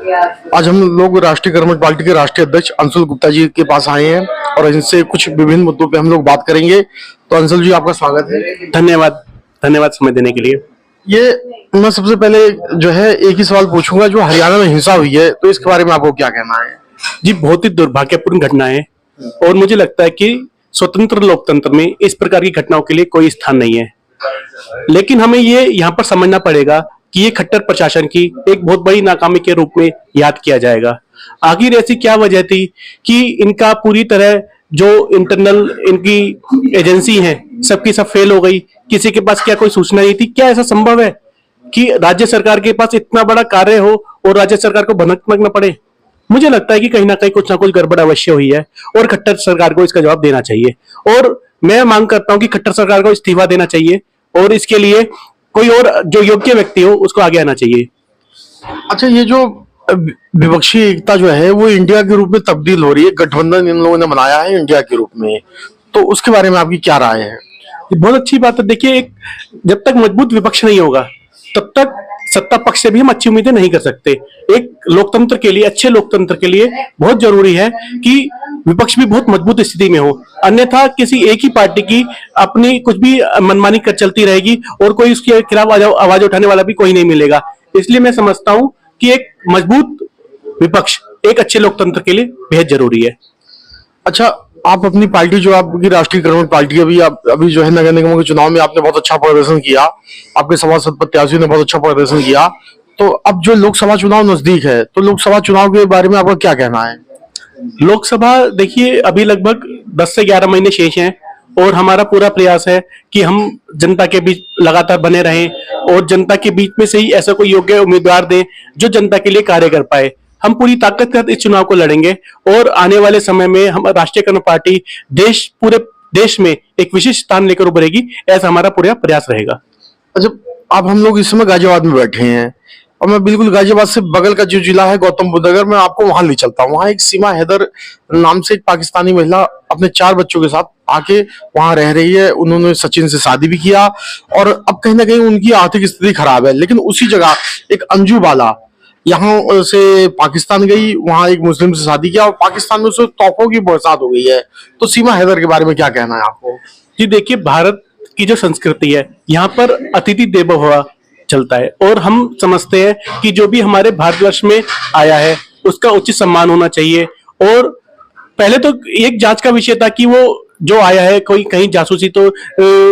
आज हम लोग राष्ट्रीय कर्मठ पार्टी के राष्ट्रीय अध्यक्ष अंशुल गुप्ता जी के पास आए हैं और इनसे कुछ विभिन्न मुद्दों पे हम लोग बात करेंगे। तो अंशुल जी, आपका स्वागत है। धन्यवाद, धन्यवाद समय देने के लिए। ये मैं सबसे पहले जो है एक ही सवाल पूछूंगा, जो हरियाणा में हिंसा हुई है तो इसके बारे में आपको क्या कहना है? जी, बहुत ही दुर्भाग्यपूर्ण घटना है और मुझे लगता है कि स्वतंत्र लोकतंत्र में इस प्रकार की घटनाओं के लिए कोई स्थान नहीं है। लेकिन हमें ये यहाँ पर समझना पड़ेगा कि ये खट्टर प्रशासन की एक बहुत बड़ी नाकामी के रूप में याद किया जाएगा। आखिर ऐसी क्या वजह थी कि इनका पूरी तरह जो इंटरनल इनकी एजेंसी है सबकी सब फेल हो गई? किसी के पास क्या कोई सूचना नहीं थी? क्या ऐसा संभव है कि राज्य सरकार के पास इतना बड़ा कार्य हो और राज्य सरकार को भनक न पड़े? मुझे लगता है कि कहीं ना कुछ गड़बड़ अवश्य हुई है और खट्टर सरकार को इसका जवाब देना चाहिए। और मैं मांग करता हूं कि खट्टर सरकार को इस्तीफा देना चाहिए और इसके लिए कोई और जो योग्य व्यक्ति हो उसको आगे आना चाहिए। अच्छा, ये जो विपक्षी एकता जो है वो इंडिया के रूप में तब्दील हो रही है, गठबंधन इन लोगों ने बनाया है इंडिया के रूप में, तो उसके बारे में आपकी क्या राय है? ये बहुत अच्छी बात है। देखिए, जब तक मजबूत विपक्ष नहीं होगा तब तक सत्ता पक्ष से भी हम अच्छी उम्मीदें नहीं कर सकते। एक लोकतंत्र के लिए, अच्छे लोकतंत्र के लिए बहुत जरूरी है कि विपक्ष भी बहुत मजबूत स्थिति में हो, अन्यथा किसी एक ही पार्टी की अपनी कुछ भी मनमानी कर चलती रहेगी और कोई उसके खिलाफ आवाज उठाने वाला भी कोई नहीं मिलेगा। इसलिए मैं समझता हूं कि एक मजबूत विपक्ष एक अच्छे लोकतंत्र के लिए बेहद जरूरी है। अच्छा, आप अपनी पार्टी जो आपकी राष्ट्रीय कर्मठ पार्टी अभी जो है नगर निगमों के चुनाव में आपने बहुत अच्छा प्रदर्शन किया, आपके सभासद प्रत्याशियों ने बहुत अच्छा प्रदर्शन किया, तो अब जो लोकसभा चुनाव नजदीक है तो लोकसभा चुनाव के बारे में आपका क्या कहना है? लोकसभा, देखिए, अभी लगभग 10 से 11 महीने शेष हैं और हमारा पूरा प्रयास है कि हम जनता के बीच लगातार बने रहें और जनता के बीच में से ही ऐसा कोई योग्य उम्मीदवार दें जो जनता के लिए कार्य कर पाए। हम पूरी ताकत के साथ इस चुनाव को लड़ेंगे और आने वाले समय में हम राष्ट्रीय कर्मठ पार्टी पूरे देश में एक विशिष्ट स्थान लेकर उभरेगी, ऐसा हमारा पूरा प्रयास रहेगा। अच्छा, अब हम लोग इस समय गाजियाबाद में बैठे हैं और मैं बिल्कुल गाजियाबाद से बगल का जो जिला है गौतम बुद्ध नगर, मैं आपको वहां ले चलता हूँ। वहां एक सीमा हैदर नाम से एक पाकिस्तानी महिला अपने 4 बच्चों के साथ आके वहां रह रही है। उन्होंने सचिन से शादी भी किया और अब कहीं ना कहीं उनकी आर्थिक स्थिति खराब है, लेकिन उसी जगह एक अंजू बाला यहाँ से पाकिस्तान गई, वहां एक मुस्लिम से शादी किया और पाकिस्तान में उसे तोपों की बरसात हो गई है। तो सीमा हैदर के बारे में क्या कहना है आपको? जी, देखिए, भारत की जो संस्कृति है यहाँ पर अतिथि देवो भव चलता है और हम समझते हैं कि जो भी हमारे भारतवर्ष में आया है उसका उचित सम्मान होना चाहिए। और पहले तो एक जांच का विषय था कि वो जो आया है कोई कहीं जासूसी तो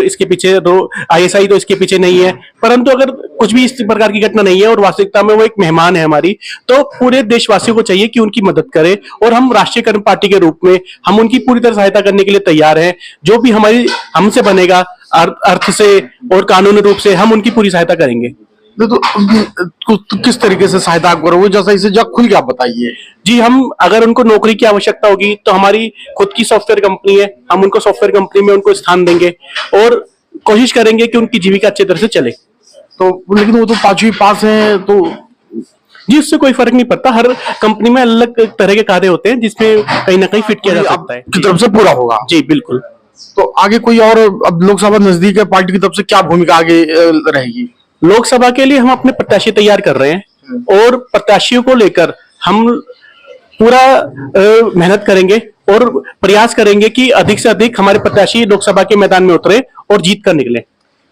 इसके पीछे तो आईएसआई तो इसके पीछे नहीं है, परंतु अगर कुछ भी इस प्रकार की घटना नहीं है और वास्तविकता में वो एक मेहमान है हमारी, तो पूरे देशवासियों को चाहिए कि उनकी मदद करें और हम राष्ट्रीय कर्मठ पार्टी के रूप में हम उनकी पूरी तरह सहायता करने के लिए तैयार हैं। जो भी हमसे बनेगा अर्थ से और कानूनी रूप से हम उनकी पूरी सहायता करेंगे। तो किस तरीके से सहायता करोगे, जैसा इसे जब खुल के आप बताइए। जी, हम अगर उनको नौकरी की आवश्यकता होगी तो हमारी खुद की सॉफ्टवेयर कंपनी है, हम उनको सॉफ्टवेयर कंपनी में उनको स्थान देंगे और कोशिश करेंगे कि उनकी जीविका अच्छी तरह से चले। तो लेकिन वो तो 5वीं पास है, तो जी उससे कोई फर्क नहीं पड़ता। हर कंपनी में अलग तरह के कार्य होते हैं जिसमें कहीं ना कहीं फिट किया जा सकता है। की तरफ से पूरा होगा? जी बिल्कुल। तो आगे कोई और, अब लोकसभा नजदीक है, पार्टी की तरफ से क्या भूमिका आगे रहेगी? लोकसभा के लिए हम अपने प्रत्याशी तैयार कर रहे हैं और प्रत्याशियों को लेकर हम पूरा मेहनत करेंगे और प्रयास करेंगे कि अधिक से अधिक हमारे प्रत्याशी लोकसभा के मैदान में उतरे और जीत कर निकले।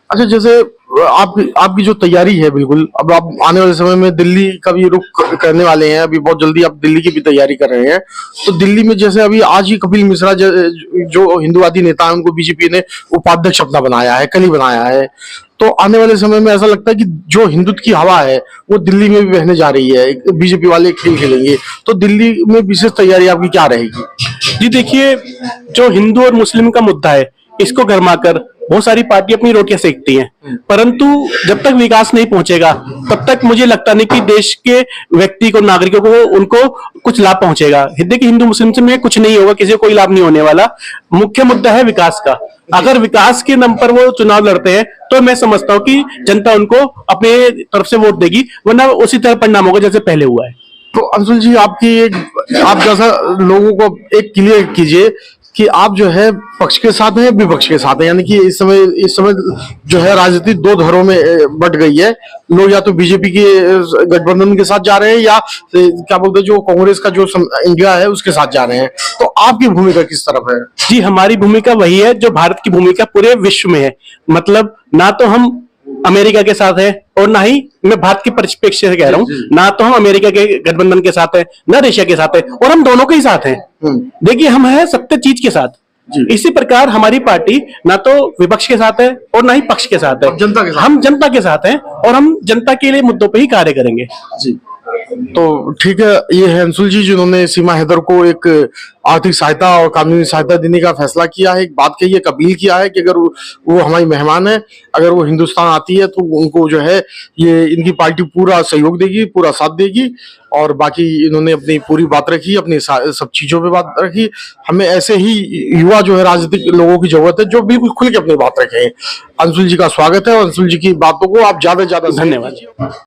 अच्छा, जैसे आपकी जो तैयारी है, बिल्कुल अब आप आने वाले समय में दिल्ली का भी रुख करने वाले हैं, अभी बहुत जल्दी आप दिल्ली की भी तैयारी कर रहे हैं, तो दिल्ली में जैसे अभी आज ही कपिल मिश्रा जो हिंदुवादी नेता है उनको बीजेपी ने उपाध्यक्ष अपना बनाया है, कल ही बनाया है, तो आने वाले समय में ऐसा लगता है कि जो हिंदुत्व की हवा है वो दिल्ली में भी बहने जा रही है, बीजेपी वाले खेल खेलेंगे, तो दिल्ली में विशेष तैयारी आपकी क्या रहेगी? जी देखिए, जो हिंदू और मुस्लिम का मुद्दा है इसको गरमाकर बहुत सारी पार्टी अपनी रोटियां सेकती हैं, परंतु जब तक विकास नहीं पहुंचेगा तब तक मुझे लगता नहीं कि देश के व्यक्ति को, नागरिकों को, उनको कुछ लाभ पहुंचेगा। देखिए, हिंदू मुस्लिम से में कुछ नहीं होगा, किसी को कोई लाभ नहीं होने वाला। मुख्य मुद्दा है विकास का। अगर विकास के नाम पर वो चुनाव लड़ते हैं तो मैं समझता हूँ कि जनता उनको अपने तरफ से वोट देगी, वरना उसी तरह परिणाम होगा जैसे पहले हुआ है। तो अंशुल जी, आप जैसा लोगों को एक क्लियर कीजिए कि आप जो है पक्ष के साथ हैं विपक्ष के साथ हैं, यानी कि इस समय जो है राजनीति दो धड़ों में बट गई है। लोग या तो बीजेपी के गठबंधन के साथ जा रहे हैं या क्या बोलते हैं जो कांग्रेस का जो इंडिया है उसके साथ जा रहे हैं। तो आपकी भूमिका किस तरफ है? जी, हमारी भूमिका वही है जो भारत की भूमिका पूरे विश्व में है। मतलब ना तो हम अमेरिका के साथ है और ना ही, मैं भारत के परिप्रेक्ष्य से कह रहा हूँ, ना तो हम अमेरिका के गठबंधन के साथ है ना रशिया के साथ है, और हम दोनों के ही साथ हैं। देखिए, हम हैं सत्य चीज के साथ। इसी प्रकार हमारी पार्टी ना तो विपक्ष के साथ है और ना ही पक्ष के साथ है, जनता के साथ। हम जनता के साथ हैं और हम जनता के लिए मुद्दों पे ही कार्य करेंगे। जी, तो ठीक है। ये है अंशुल जी जिन्होंने सीमा हैदर को एक आर्थिक सहायता और कानूनी सहायता देने का फैसला किया है। एक बात कही है, एक अपील किया है कि अगर वो हमारी मेहमान है, अगर वो हिंदुस्तान आती है तो उनको जो है ये इनकी पार्टी पूरा सहयोग देगी, पूरा साथ देगी। और बाकी इन्होंने अपनी पूरी बात रखी, अपनी सब चीजों पे बात रखी। हमें ऐसे ही युवा जो है राजनीतिक लोगों की जरूरत है जो बिल्कुल खुल के अपनी बात रखें। अंशुल जी का स्वागत है और अंशुल जी की बातों को आप ज्यादा से ज्यादा धन्यवाद।